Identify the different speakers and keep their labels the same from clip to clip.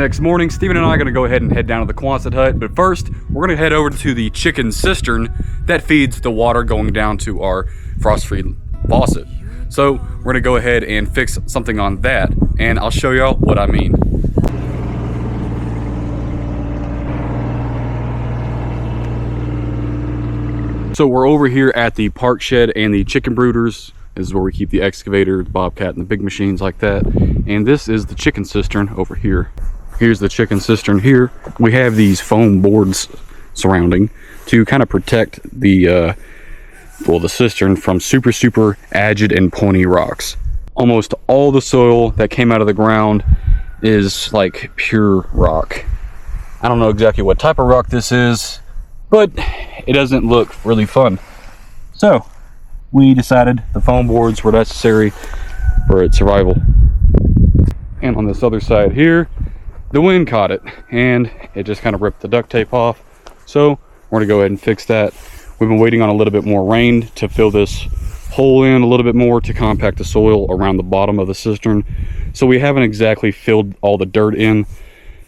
Speaker 1: next morning. Steven and I are going to go ahead and head down to the Quonset hut, but first we're going to head over to the chicken cistern that feeds the water going down to our frost-free faucet. So we're going to go ahead and fix something on that, and I'll show y'all what I mean. So we're over here at the park shed and the chicken brooders. This is where we keep the excavator, the bobcat, and the big machines like that. And this is the chicken cistern over here. Here's the chicken cistern here. We have these foam boards surrounding to kind of protect the the cistern from super aged and pointy rocks. Almost all the soil that came out of the ground is like pure rock. I don't know exactly what type of rock this is, but it doesn't look really fun. So we decided the foam boards were necessary for its survival. And on this other side here, the wind caught it and it just kind of ripped the duct tape off. So we're gonna go ahead and fix that. We've been waiting on a little bit more rain to fill this hole in a little bit more to compact the soil around the bottom of the cistern. So we haven't exactly filled all the dirt in.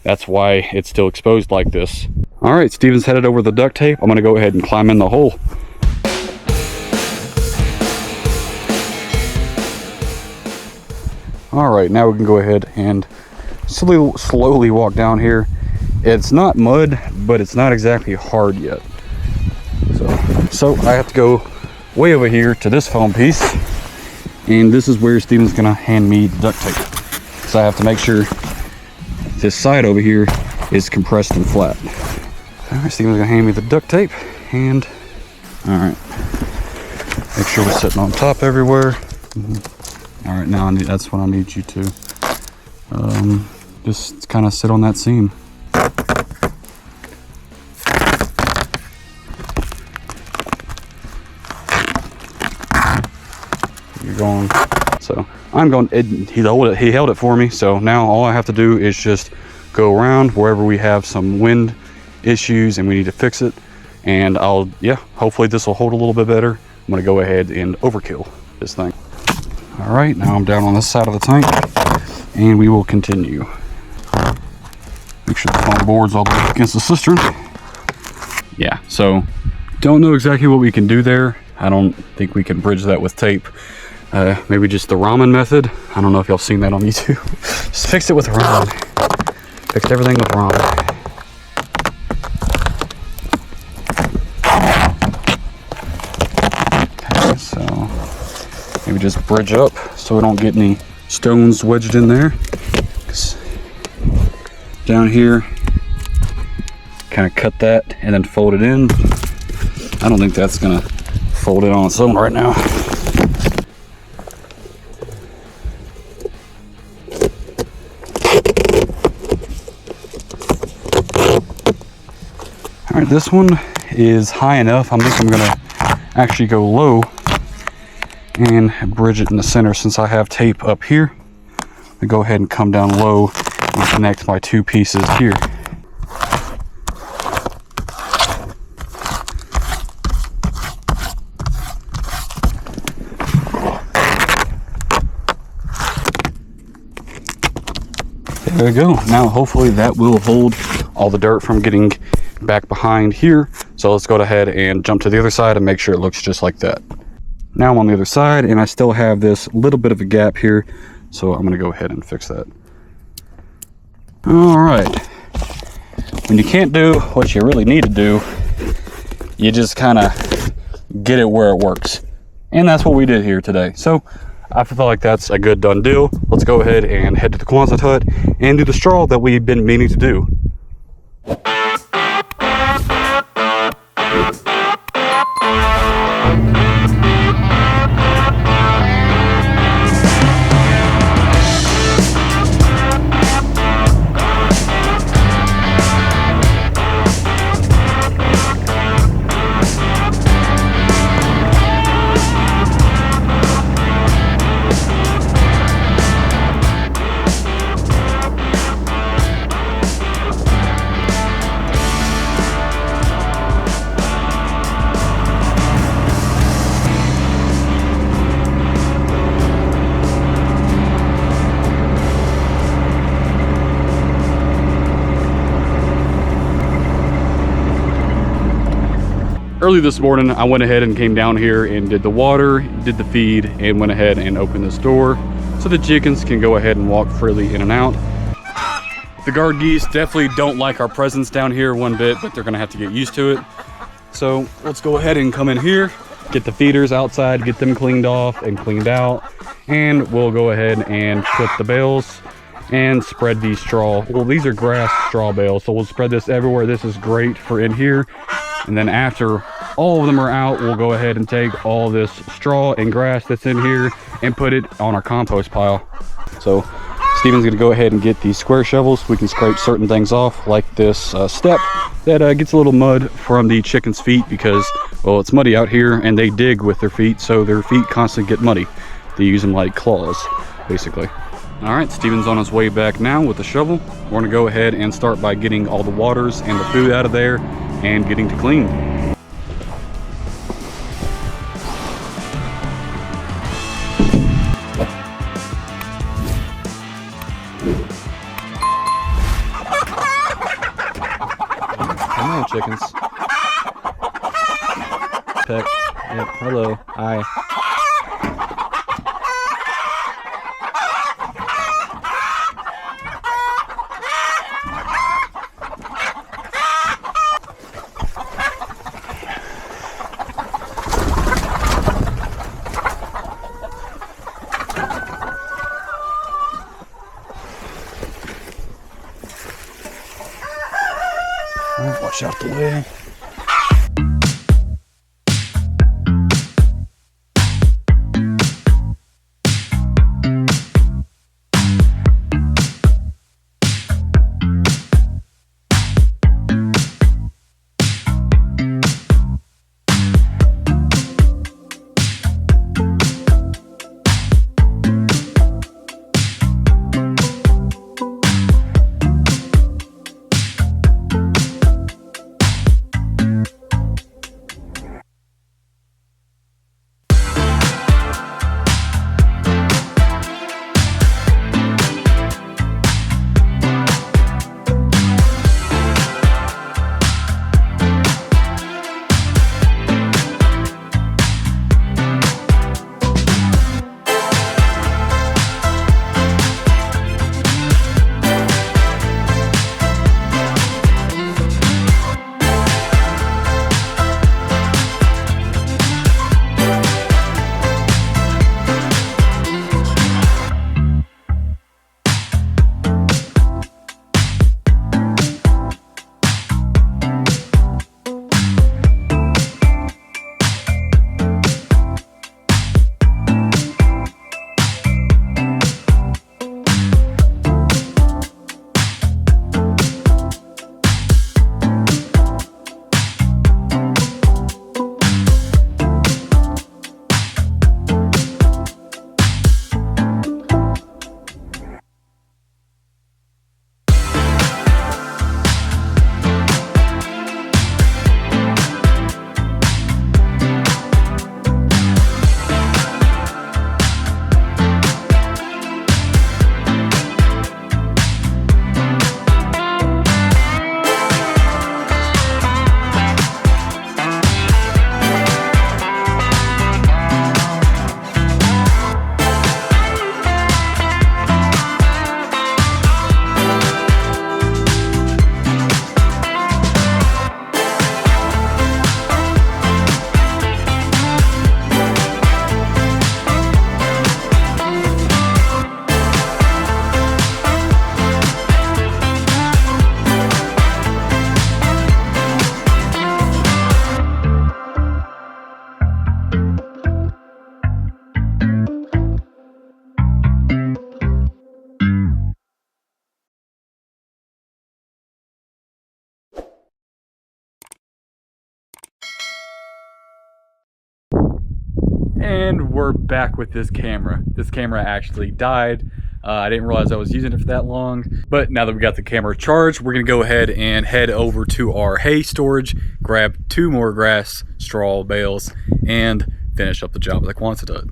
Speaker 1: That's why it's still exposed like this. All right, Steven's headed over the duct tape. I'm gonna go ahead and climb in the hole. All right, now we can go ahead and slowly walk down here. It's not mud, but it's not exactly hard yet. So I have to go way over here to this foam piece, and this is where Steven's gonna hand me the duct tape. So I have to make sure this side over here is compressed and flat. All right, Steven's gonna hand me the duct tape, and all right, make sure we're sitting on top everywhere. All right, now that's what I need you to just kind of sit on that seam. You're going. So I'm going. He held it for me. So now all I have to do is just go around wherever we have some wind issues and we need to fix it. And hopefully this will hold a little bit better. I'm gonna go ahead and overkill this thing. All right, now I'm down on this side of the tank, and we will continue. Make sure the foam board's all the way against the cistern. Yeah, so don't know exactly what we can do there. I don't think we can bridge that with tape. Maybe just the ramen method. I don't know if y'all seen that on YouTube. Just fix it with ramen. Fixed everything with ramen. Maybe just bridge up so we don't get any stones wedged in there. 'Cause down here, kind of cut that and then fold it in. I don't think that's gonna fold it on its own right now. All right, this one is high enough. I think I'm gonna actually go low and bridge it in the center. Since I have tape up here, I go ahead and come down low and connect my two pieces here. There we go. Now hopefully that will hold all the dirt from getting back behind here. So let's go ahead and jump to the other side and make sure it looks just like that. Now I'm on the other side and I still have this little bit of a gap here, so I'm gonna go ahead and fix that. All right, when you can't do what you really need to do, you just kind of get it where it works. And that's what we did here today. So I feel like that's a good done deal. Let's go ahead and head to the Quonset hut and do the straw that we've been meaning to do. Early this morning, I went ahead and came down here and did the water, did the feed, and went ahead and opened this door so the chickens can go ahead and walk freely in and out. The guard geese definitely don't like our presence down here one bit, but they're gonna have to get used to it. So let's go ahead and come in here, get the feeders outside, get them cleaned off and cleaned out, and we'll go ahead and put the bales and spread these straw. Well, these are grass straw bales, so we'll spread this everywhere. This is great for in here. And then after all of them are out, we'll go ahead and take all this straw and grass that's in here and put it on our compost pile. So Steven's gonna go ahead and get these square shovels. We can scrape certain things off, like this step that gets a little mud from the chicken's feet because, well, it's muddy out here and they dig with their feet, so their feet constantly get muddy. They use them like claws, basically. All right, Steven's on his way back now with the shovel. We're gonna go ahead and start by getting all the waters and the food out of there and getting to clean. Come on, chickens. Peck. Yep. Hello. Hi. Watch out the way. And we're back with this camera. This camera actually died. I didn't realize I was using it for that long, but now that we got the camera charged, we're gonna go ahead and head over to our hay storage, grab 2 more grass straw bales, and finish up the job like Quonset did.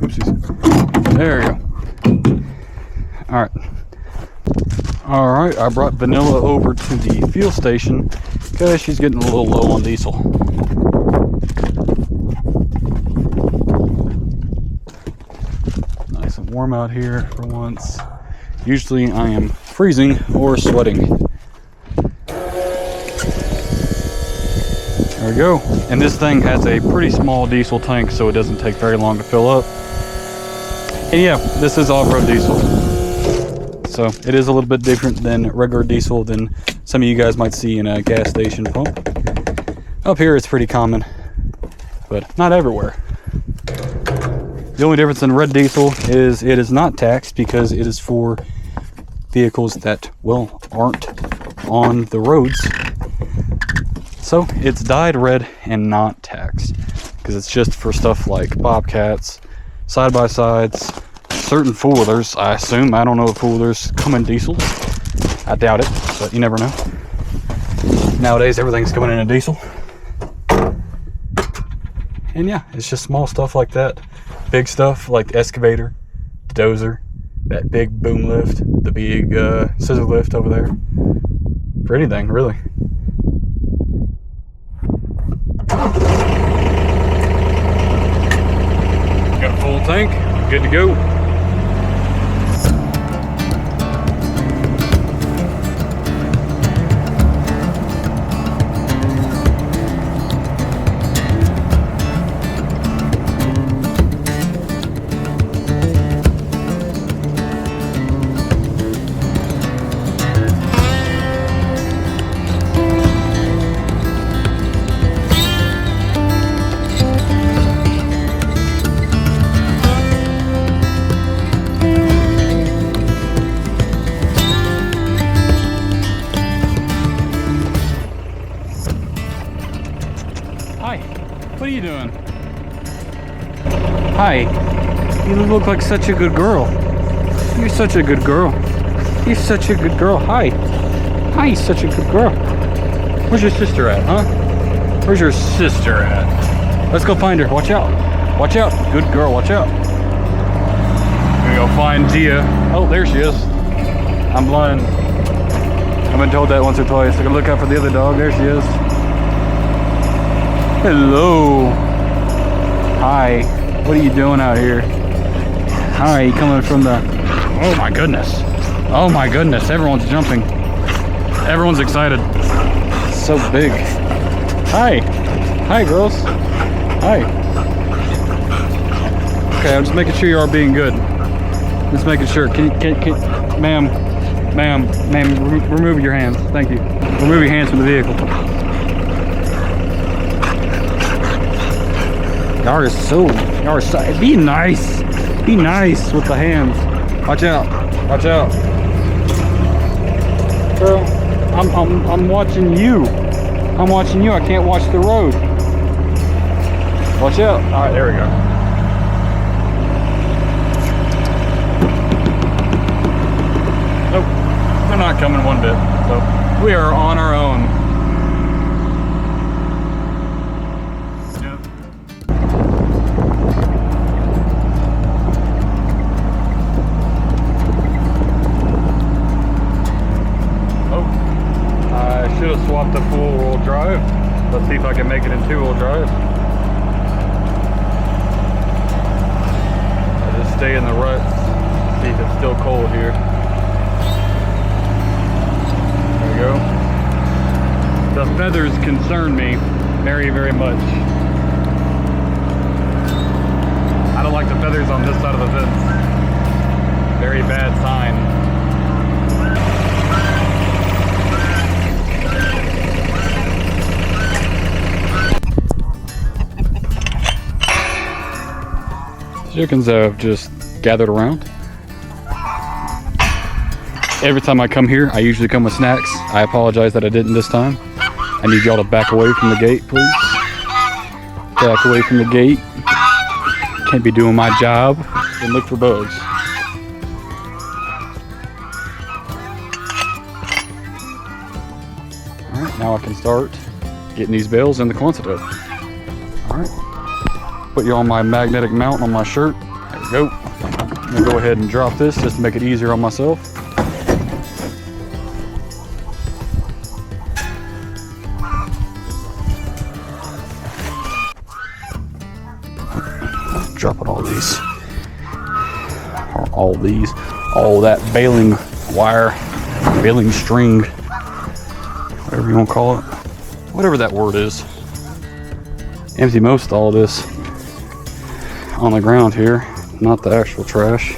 Speaker 1: Oopsies. There we go. All right. All right, I brought Vanilla over to the fuel station because she's getting a little low on diesel. Nice and warm out here for once. Usually I am freezing or sweating. There we go. And this thing has a pretty small diesel tank, so it doesn't take very long to fill up. And yeah, this is off-road diesel. So it is a little bit different than regular diesel than some of you guys might see in a gas station pump. Up here it's pretty common, but not everywhere. The only difference in red diesel is it is not taxed because it is for vehicles that, well, aren't on the roads. So it's dyed red and not taxed because it's just for stuff like bobcats, side-by-sides, certain four-wheelers, I assume. I don't know if four-wheelers come in diesel. I doubt it, but you never know. Nowadays, everything's coming in a diesel. And yeah, it's just small stuff like that. Big stuff like the excavator, the dozer, that big boom lift, the big scissor lift over there. For anything, really. Got a full tank, good to go. What are you doing? Hi. You look like such a good girl. You're such a good girl. You're such a good girl. Hi. Hi, such a good girl. Where's your sister at, huh? Where's your sister at? Let's go find her. Watch out. Watch out. Good girl. Watch out. We're gonna go find Gia. Oh, there she is. I'm blind. I've been told that once or twice. I can look out for the other dog. There she is. Hello. Hi. What are you doing out here? Hi, you coming from the... Oh my goodness. Oh my goodness. Everyone's jumping. Everyone's excited. It's so big. Hi. Hi, girls. Hi. Okay, I'm just making sure you are being good. Just making sure. Ma'am, remove your hands. Thank you. Remove your hands from the vehicle. Y'all are so, be nice with the hands. Watch out, watch out. Girl, I'm watching you. I'm watching you, I can't watch the road. Watch out. All right, there we go. Nope, they're not coming one bit. So we are on our own. Should have swapped to four-wheel drive. Let's see if I can make it in two-wheel drive. I'll just stay in the rut, see if it's still cold here. There we go. The feathers concern me very, very much. I don't like the feathers on this side of the fence. Very bad sign. Chickens have just gathered around. Every time I come here, I usually come with snacks. I apologize that I didn't this time. I need y'all to back away from the gate, please. Back away from the gate. Can't be doing my job and look for bugs. Alright, now I can start getting these bales in the quantitative. Alright. Put you on my magnetic mount on my shirt. There we go. I'm gonna go ahead and drop this just to make it easier on myself. dropping all these. Or all these. All that baling wire, baling string, whatever you want to call it. Whatever that word is. Empty most all this on the ground here, not the actual trash.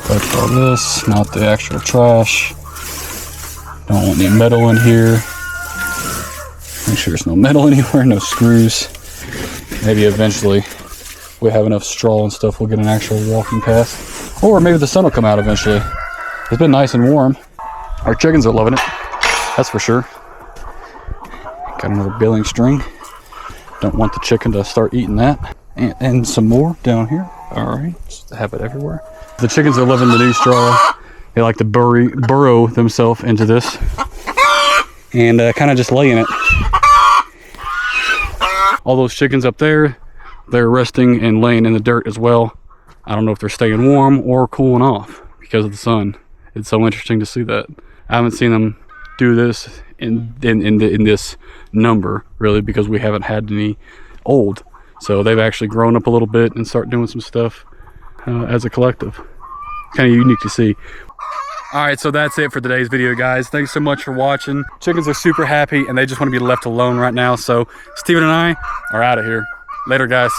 Speaker 1: Collect all this, not the actual trash. Don't want any metal in here. Make sure there's no metal anywhere, no screws. Maybe eventually we have enough straw and stuff, we'll get an actual walking path. Or maybe the sun will come out eventually. It's been nice and warm. Our chickens are loving it, that's for sure. Got another baling string. Don't want the chicken to start eating that. And some more down here. All right, just have it everywhere. The chickens are loving the new straw. They like to burrow themselves into this and kind of just lay in it. All those chickens up there, they're resting and laying in the dirt as well. I don't know if they're staying warm or cooling off because of the sun. It's so interesting to see that. I haven't seen them do this in this number really, because we haven't had any old. So they've actually grown up a little bit and start doing some stuff as a collective. Kind of unique to see. All right, so that's it for today's video, guys. Thanks so much for watching. Chickens are super happy and they just want to be left alone right now. So Steven and I are out of here. Later, guys.